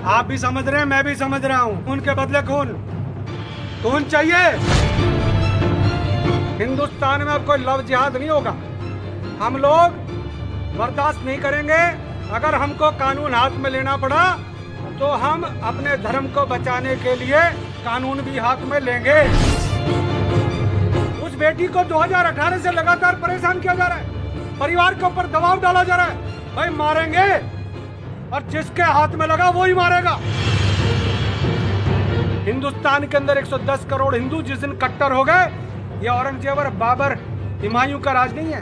आप भी समझ रहे हैं, मैं भी समझ रहा हूँ। खून के बदले खून, खून चाहिए। हिंदुस्तान में अब कोई लव जिहाद नहीं होगा। हम लोग बर्दाश्त नहीं करेंगे। अगर हमको कानून हाथ में लेना पड़ा तो हम अपने धर्म को बचाने के लिए कानून भी हाथ में लेंगे। उस बेटी को 2018 से लगातार परेशान किया जा रहा है, परिवार के ऊपर दबाव डाला जा रहा है। भाई मारेंगे और जिसके हाथ में लगा वो ही मारेगा। हिंदुस्तान के अंदर 110 करोड़ हिंदू जिस दिन कट्टर हो गए, ये औरंगजेब और बाबर हुमायूं का राज नहीं है।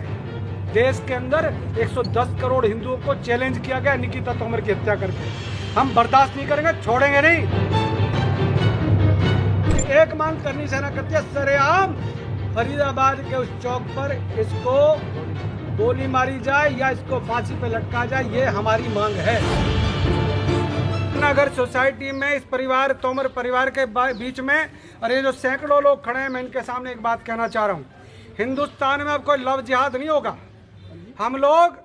देश के अंदर 110 करोड़ हिंदुओं को चैलेंज किया गया निकिता तोमर की हत्या करके। हम बर्दाश्त नहीं करेंगे, छोड़ेंगे नहीं। एक मांग करनी सेना करती है, सरेआम फरीदाबाद के उस चौक पर इसको गोली मारी जाए या इसको फांसी पे लटका जाए, ये हमारी मांग है। नगर सोसाइटी में इस परिवार, तोमर परिवार के बीच में, और ये जो सैकड़ों लोग खड़े हैं, मैं इनके सामने एक बात कहना चाह रहा हूँ। हिंदुस्तान में अब कोई लव जिहाद नहीं होगा। हम लोग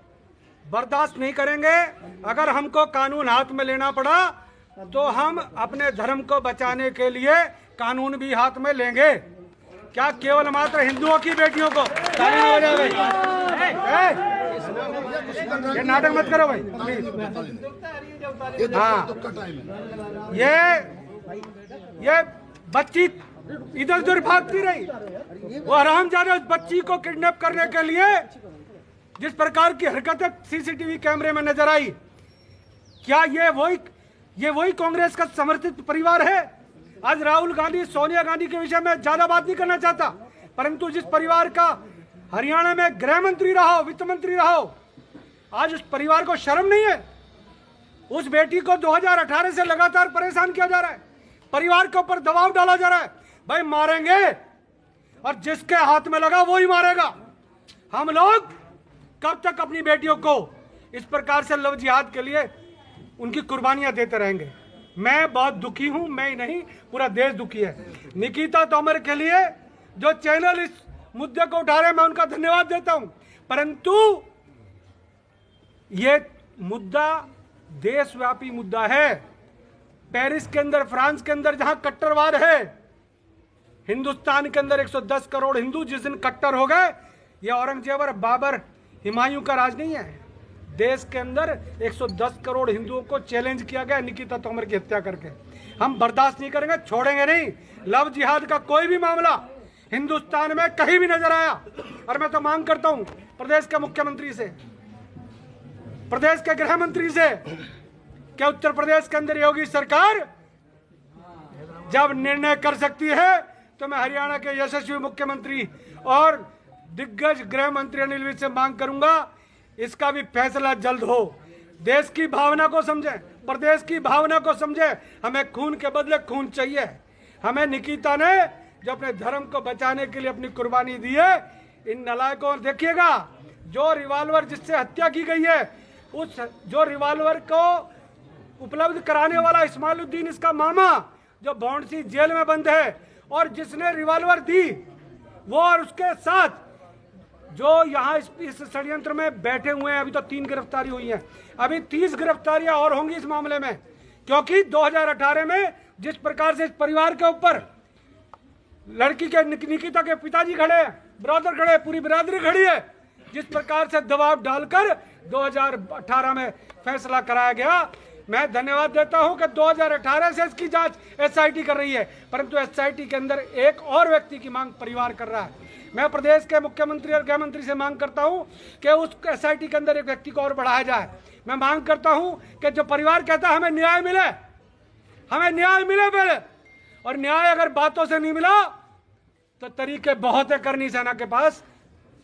बर्दाश्त नहीं करेंगे। अगर हमको कानून हाथ में लेना पड़ा तो हम अपने धर्म को बचाने के लिए कानून भी हाथ में लेंगे। क्या केवल मात्र हिंदुओं की बेटियों को ताली नहीं बजा भाई? ये नाटक मत करो भाई प्लीज। हाँ, ये बच्ची इधर उधर भागती रही, वो हरामजादे उस बच्ची को किडनैप करने के लिए जिस प्रकार की हरकतें सीसीटीवी कैमरे में नजर आई, क्या ये वही कांग्रेस का समर्थित परिवार है? आज राहुल गांधी, सोनिया गांधी के विषय में ज्यादा बात नहीं करना चाहता, परंतु जिस परिवार का हरियाणा में गृह मंत्री रहा हो, वित्त मंत्री रहा हो, आज उस परिवार को शर्म नहीं है? उस बेटी को 2018 से लगातार परेशान किया जा रहा है, परिवार के ऊपर दबाव डाला जा रहा है। भाई मारेंगे और जिसके हाथ में लगा वो ही मारेगा। हम लोग कब तक अपनी बेटियों को इस प्रकार से लव जिहाद के लिए उनकी कुर्बानियां देते रहेंगे? मैं बहुत दुखी हूं, मैं ही नहीं, पूरा देश दुखी है। निकिता तोमर के लिए जो चैनल इस मुद्दे को उठा रहे हैं, मैं उनका धन्यवाद देता हूं, परंतु ये मुद्दा देशव्यापी मुद्दा है। पेरिस के अंदर, फ्रांस के अंदर जहां कट्टरवाद है, हिंदुस्तान के अंदर 110 करोड़ हिंदू जिस दिन कट्टर हो गए, ये औरंगजेब और बाबर हुमायूं का राज नहीं है। देश के अंदर 110 करोड़ हिंदुओं को चैलेंज किया गया निकिता तोमर की हत्या करके। हम बर्दाश्त नहीं करेंगे, छोड़ेंगे नहीं। लव जिहाद का कोई भी मामला हिंदुस्तान में कहीं भी नजर आया, और मैं तो मांग करता हूं प्रदेश के मुख्यमंत्री से, प्रदेश के गृह मंत्री से, क्या उत्तर प्रदेश के अंदर योगी सरकार जब निर्णय कर सकती है तो मैं हरियाणा के यशस्वी मुख्यमंत्री और दिग्गज गृह मंत्री अनिल विज से मांग करूंगा, इसका भी फैसला जल्द हो। देश की भावना को समझें, प्रदेश की भावना को समझें। हमें खून के बदले खून चाहिए। हमें निकिता ने जो अपने धर्म को बचाने के लिए अपनी कुर्बानी दी है, इन नालायकों, देखिएगा जो रिवॉल्वर जिससे हत्या की गई है, उस जो रिवॉल्वर को उपलब्ध कराने वाला इस्माइलुद्दीन, इसका मामा, जो बौंडसी जेल में बंद है, और जिसने रिवॉल्वर दी वो, और उसके साथ जो यहाँ इस षड्यंत्र में बैठे हुए हैं, अभी तो 3 गिरफ्तारी हुई हैं, अभी 30 गिरफ्तारियां और होंगी इस मामले में। क्योंकि 2018 में जिस प्रकार से इस परिवार के ऊपर लड़की के, निकिता के पिताजी खड़े हैं, ब्रदर खड़े, पूरी बिरादरी खड़ी है, जिस प्रकार से दबाव डालकर 2018 में फैसला कराया गया, मैं धन्यवाद देता हूं कि 2018 से इसकी जांच एसआईटी कर रही है, परंतु एसआईटी के अंदर एक और व्यक्ति की मांग परिवार कर रहा है। मैं प्रदेश के मुख्यमंत्री और गृह मंत्री से मांग करता हूं कि उस एसआईटी के अंदर एक व्यक्ति को और बढ़ाया जाए। मैं मांग करता हूं कि जो परिवार कहता है हमें न्याय मिले, हमें न्याय मिले पहले, और न्याय अगर बातों से नहीं मिला तो तरीके बहुत है करनी सेना के पास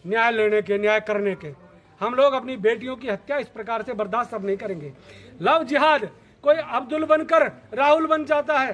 न्याय लेने के, न्याय करने के। हम लोग अपनी बेटियों की हत्या इस प्रकार से बर्दाश्त अब नहीं करेंगे। लव जिहाद, कोई अब्दुल बनकर राहुल बन जाता है,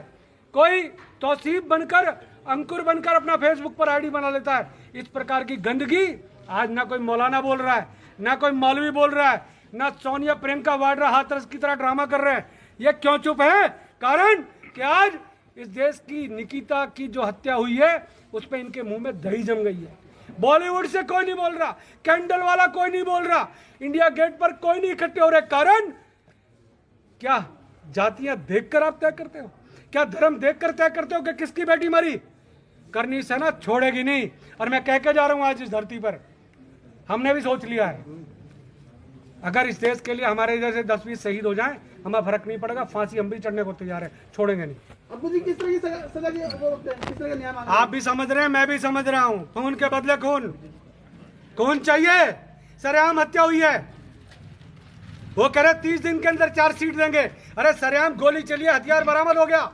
कोई तौसीफ बनकर, अंकुर बनकर अपना फेसबुक पर आईडी बना लेता है। इस प्रकार की गंदगी आज ना कोई मौलाना बोल रहा है, ना कोई मौलवी बोल रहा है, ना सोनिया प्रियंका वाड्रा हाथरस की तरह ड्रामा कर रहे हैं। ये क्यों चुप है? कारण कि आज इस देश की निकिता की जो हत्या हुई है, उस पर इनके मुंह में दही जम गई है। बॉलीवुड से कोई नहीं बोल रहा, कैंडल वाला कोई नहीं बोल रहा, इंडिया गेट पर कोई नहीं इकट्ठे हो रहे। कारण क्या? जातियां देखकर आप तय करते हो? क्या धर्म देखकर तय करते हो कि किसकी बेटी मरी? करनी सेना छोड़ेगी नहीं। और मैं कह के जा रहा हूं आज इस धरती पर, हमने भी सोच लिया है, अगर इस देश के लिए हमारे इधर से 10-20 शहीद हो जाएं, हमें फर्क नहीं पड़ेगा, फांसी हम भी चढ़ने को तैयार है, छोड़ेंगे नहीं। अब्बू जी किस तरह की सजा किस तरह का न्याय मांग रहे हैं? आप भी समझ रहे हैं, मैं भी समझ रहा हूं। खून के बदले खून, खून चाहिए। सरेआम हत्या हुई है, वो कह रहे 30 दिन के अंदर चार्जशीट देंगे। अरे सरेआम गोली चली है, हथियार बरामद हो गया।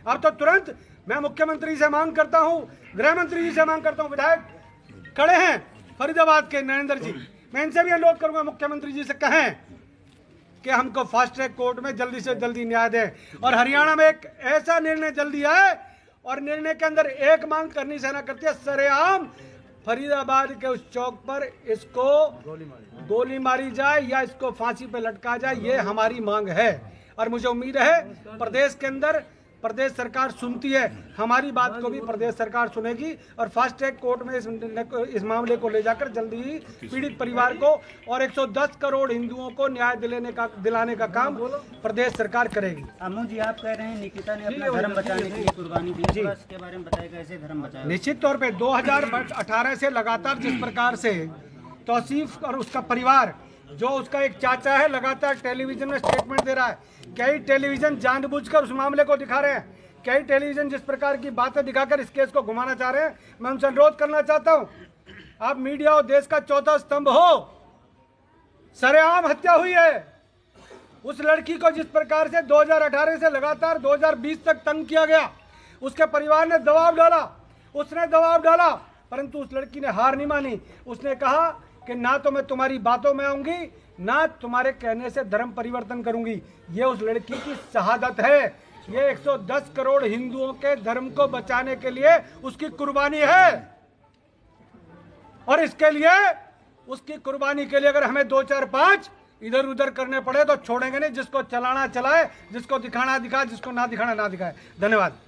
अब तो तुरंत मैं मुख्यमंत्री से मांग करता हूं, गृह मंत्री जी से मांग करता हूं, विधायक खड़े हैं फरीदाबाद के नरेंद्र जी, मैं इनसे भी अनुरोध करूंगा मुख्यमंत्री जी से कहें कि हमको फास्ट ट्रैक कोर्ट में जल्दी से जल्दी न्याय दें। और हरियाणा में एक ऐसा निर्णय जल्दी आए, और निर्णय के अंदर एक मांग करनी सेना करती है, सरेआम फरीदाबाद के उस चौक पर इसको गोली मारी जाए या इसको फांसी पे लटका जाए, ये हमारी मांग है। और मुझे उम्मीद है प्रदेश के अंदर प्रदेश सरकार सुनती है, हमारी बात को भी प्रदेश सरकार सुनेगी और फास्ट ट्रैक कोर्ट में इस मामले को ले जाकर जल्दी ही पीड़ित परिवार को और 110 करोड़ हिंदुओं को न्याय दिलाने का काम प्रदेश सरकार करेगी। अम्मू जी, आप कह रहे हैं निकिता ने अपना धर्म बचाने के लिए कुर्बानी दी, थोड़ा इसके बारे में बताएं कैसे धर्म बचाया? निश्चित तौर पे 2018 से लगातार जिस प्रकार से तौसीफ और उसका परिवार, जो उसका एक चाचा है, लगातार टेलीविजन में स्टेटमेंट दे रहा है, कई टेलीविजन जानबूझकर उस मामले को दिखा रहे हैं, कई टेलीविजन जिस प्रकार की बातें दिखाकर इस केस को घुमाना चाह रहे हैं। मैं उनसे अनुरोध करना चाहता हूं, आप मीडिया और देश का चौथा स्तंभ हो। सरेआम हत्या हुई है उस लड़की को, जिस प्रकार से 2018 से लगातार 2020 तक तंग किया गया, उसके परिवार ने दबाव डाला, उसने दबाव डाला, परंतु उस लड़की ने हार नहीं मानी। उसने कहा कि ना तो मैं तुम्हारी बातों में आऊंगी, ना तुम्हारे कहने से धर्म परिवर्तन करूंगी। ये उस लड़की की शहादत है, ये 110 करोड़ हिंदुओं के धर्म को बचाने के लिए उसकी कुर्बानी है। और इसके लिए, उसकी कुर्बानी के लिए अगर हमें 2, 4, 5 इधर उधर करने पड़े तो छोड़ेंगे नहीं। जिसको चलाना चलाए, जिसको दिखाना दिखाए, जिसको ना दिखाना ना दिखाए। धन्यवाद।